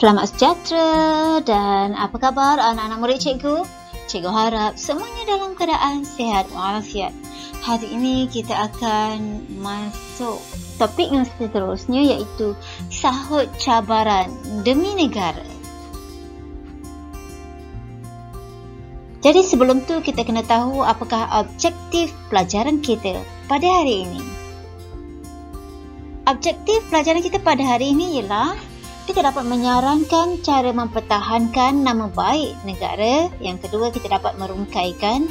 Selamat sejahtera dan apa khabar anak-anak murid cikgu? Cikgu harap semuanya dalam keadaan sihat walafiat. Hari ini kita akan masuk topik yang seterusnya, iaitu sahut cabaran demi negara. Jadi sebelum tu kita kena tahu apakah objektif pelajaran kita pada hari ini. Objektif pelajaran kita pada hari ini ialah kita dapat menyarankan cara mempertahankan nama baik negara. Yang kedua, kita dapat merungkaikan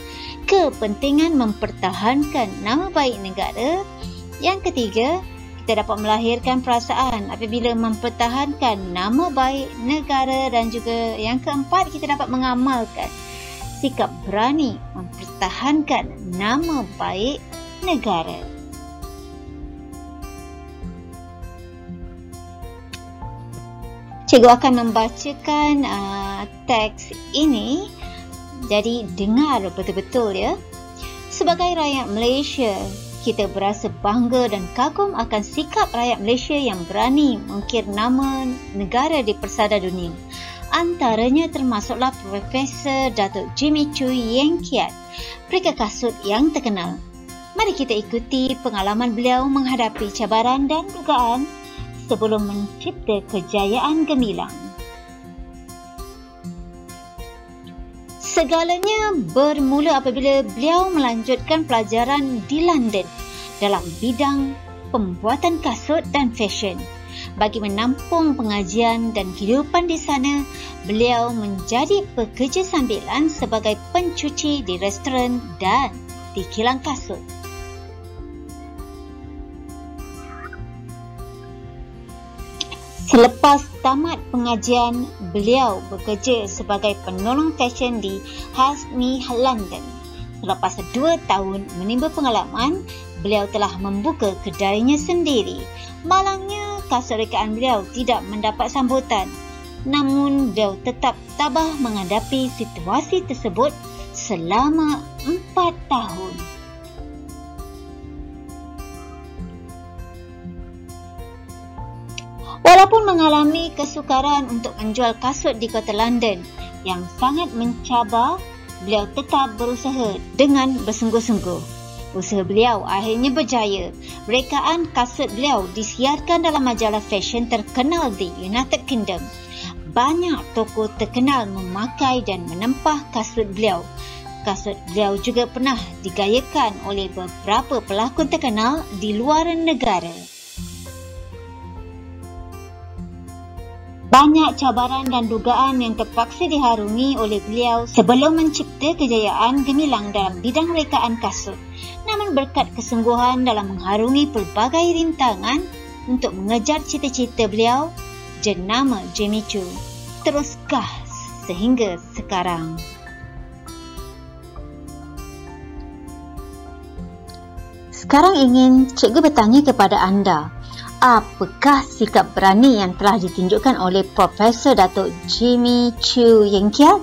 kepentingan mempertahankan nama baik negara. Yang ketiga, kita dapat melahirkan perasaan apabila mempertahankan nama baik negara. Dan juga yang keempat, kita dapat mengamalkan sikap berani mempertahankan nama baik negara. Cikgu akan membacakan teks ini, jadi dengar betul-betul ya. Sebagai rakyat Malaysia, kita berasa bangga dan kagum akan sikap rakyat Malaysia yang berani mengukir nama negara di persada dunia. Antaranya termasuklah Profesor Datuk Jimmy Choo Yen Kiat, peringkat kasut yang terkenal. Mari kita ikuti pengalaman beliau menghadapi cabaran dan dugaan sebelum mencipta kejayaan gemilang. Segalanya bermula apabila beliau melanjutkan pelajaran di London dalam bidang pembuatan kasut dan fashion. Bagi menampung pengajian dan kehidupan di sana, beliau menjadi pekerja sambilan sebagai pencuci di restoran dan di kilang kasut. Selepas tamat pengajian, beliau bekerja sebagai penolong fashion di Hasni, London. Selepas 2 tahun menimba pengalaman, beliau telah membuka kedainya sendiri. Malangnya, kasut rekaan beliau tidak mendapat sambutan. Namun, beliau tetap tabah menghadapi situasi tersebut selama 4 tahun. Walaupun mengalami kesukaran untuk menjual kasut di kota London yang sangat mencabar, beliau tetap berusaha dengan bersungguh-sungguh. Usaha beliau akhirnya berjaya. Rekaan kasut beliau disiarkan dalam majalah fashion terkenal di United Kingdom. Banyak tokoh terkenal memakai dan menempah kasut beliau. Kasut beliau juga pernah digayakan oleh beberapa pelakon terkenal di luar negara. Banyak cabaran dan dugaan yang terpaksa diharungi oleh beliau sebelum mencipta kejayaan gemilang dalam bidang rekaan kasut. Namun berkat kesungguhan dalam mengharungi pelbagai rintangan untuk mengejar cita-cita beliau, jenama Jimmy Choo terus gah sehingga sekarang. Sekarang ingin cikgu bertanya kepada anda, apakah sikap berani yang telah ditunjukkan oleh Profesor Datuk Jimmy Choo Yen Kiat?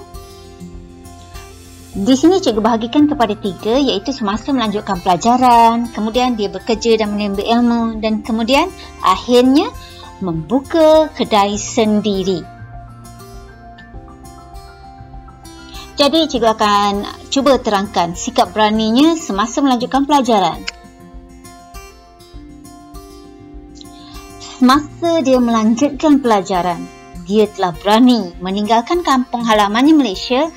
Di sini cikgu bahagikan kepada 3, iaitu semasa melanjutkan pelajaran, kemudian dia bekerja dan menimba ilmu, dan kemudian akhirnya membuka kedai sendiri. Jadi cikgu akan cuba terangkan sikap beraninya semasa melanjutkan pelajaran. Semasa dia melanjutkan pelajaran, dia telah berani meninggalkan kampung halamannya Malaysia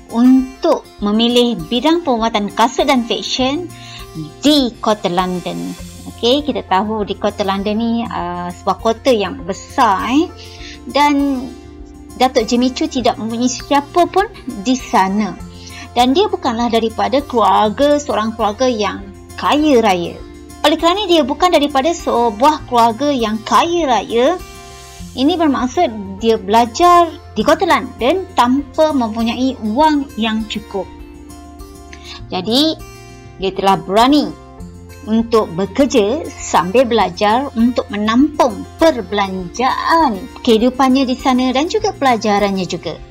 untuk memilih bidang pembuatan kasut dan fashion di kota London. Okey, kita tahu di kota London ni sebuah kota yang besar dan Datuk Jimmy Choo tidak mempunyai siapa pun di sana. Dan dia bukanlah daripada seorang keluarga yang kaya raya. Oleh kerana dia bukan daripada sebuah keluarga yang kaya raya, ini bermaksud dia belajar di kota London tanpa mempunyai wang yang cukup. Jadi, dia telah berani untuk bekerja sambil belajar untuk menampung perbelanjaan kehidupannya di sana dan juga pelajarannya juga.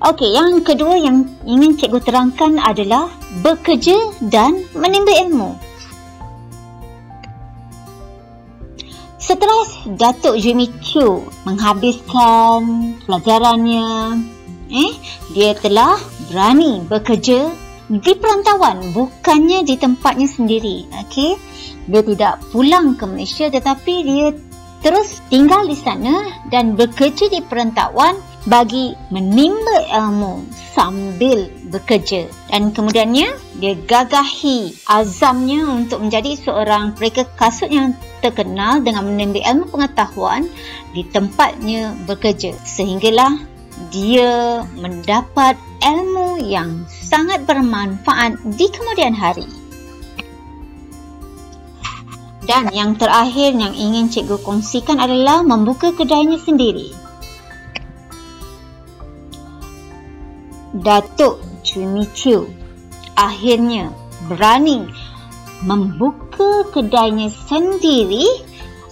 Okey, yang kedua yang ingin cikgu terangkan adalah bekerja dan menimba ilmu. Setelah Datuk Jimmy Choo menghabiskan pelajarannya, dia telah berani bekerja di perantauan, bukannya di tempatnya sendiri. Okey, dia tidak pulang ke Malaysia tetapi dia terus tinggal di sana dan bekerja di perantauan bagi menimba ilmu sambil bekerja. Dan kemudiannya dia gagahi azamnya untuk menjadi seorang pereka kasut yang terkenal dengan menimba ilmu pengetahuan di tempatnya bekerja, sehinggalah dia mendapat ilmu yang sangat bermanfaat di kemudian hari. Dan yang terakhir yang ingin cikgu kongsikan adalah membuka kedainya sendiri. Datuk Jimmy Choo akhirnya berani membuka kedainya sendiri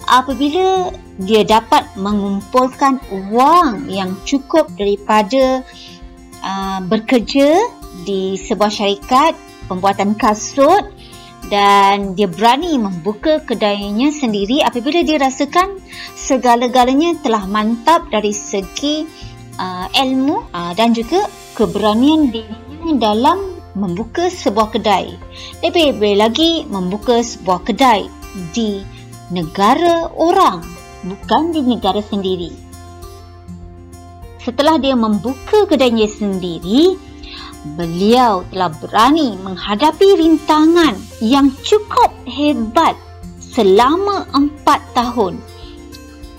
apabila dia dapat mengumpulkan wang yang cukup daripada bekerja di sebuah syarikat pembuatan kasut, dan dia berani membuka kedainya sendiri apabila dia rasakan segala-galanya telah mantap dari segi ilmu dan juga keberanian dirinya dalam membuka sebuah kedai. Lebih-lebih lagi membuka sebuah kedai di negara orang, bukan di negara sendiri. Setelah dia membuka kedainya sendiri, beliau telah berani menghadapi rintangan yang cukup hebat selama 4 tahun.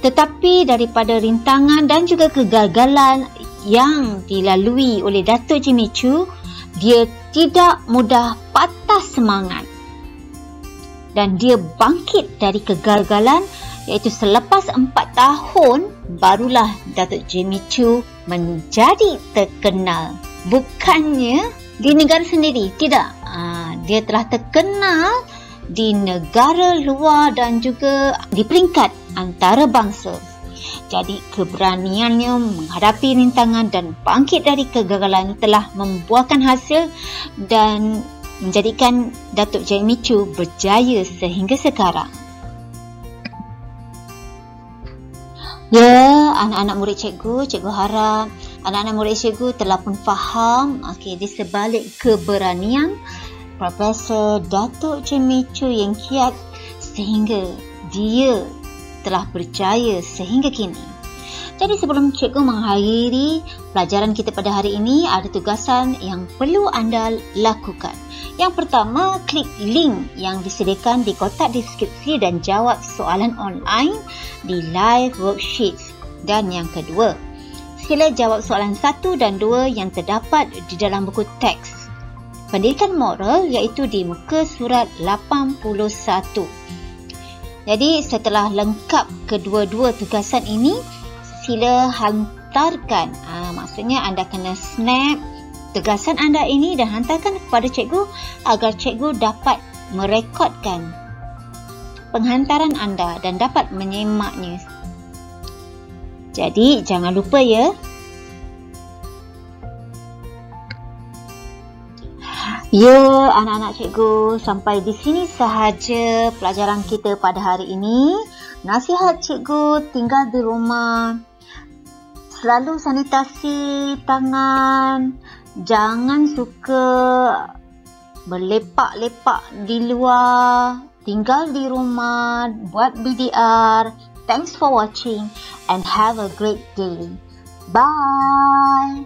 Tetapi daripada rintangan dan juga kegagalan yang dilalui oleh Datuk Jimmy Choo, dia tidak mudah patah semangat. Dan dia bangkit dari kegagalan, iaitu selepas 4 tahun barulah Datuk Jimmy Choo menjadi terkenal. Bukannya di negara sendiri, tidak. Dia telah terkenal di negara luar dan juga di peringkat antarabangsa. Jadi keberaniannya menghadapi rintangan dan bangkit dari kegagalan telah membuahkan hasil dan menjadikan Datuk Jimmy Choo berjaya sehingga sekarang. Ya, anak-anak murid cikgu harap anak-anak murid cikgu telah pun faham di sebalik keberanian Profesor Datuk Jimmy Choo yang kiat sehingga dia telah berjaya sehingga kini. Jadi sebelum cikgu mengakhiri pelajaran kita pada hari ini, ada tugasan yang perlu anda lakukan. Yang pertama, klik link yang disediakan di kotak deskripsi dan jawab soalan online di live worksheets. Dan yang kedua, sila jawab soalan 1 dan 2 yang terdapat di dalam buku teks pendidikan moral, iaitu di muka surat 81. Jadi setelah lengkap kedua-dua tugasan ini, sila hantarkan. Maksudnya anda kena snap tugasan anda ini dan hantarkan kepada cikgu agar cikgu dapat merekodkan penghantaran anda dan dapat menyemaknya. Jadi jangan lupa ya. Ya, anak-anak cikgu, sampai di sini sahaja pelajaran kita pada hari ini. Nasihat cikgu, tinggal di rumah, selalu sanitasi tangan, jangan suka berlepak-lepak di luar, tinggal di rumah, buat BDR. Thanks for watching and have a great day. Bye.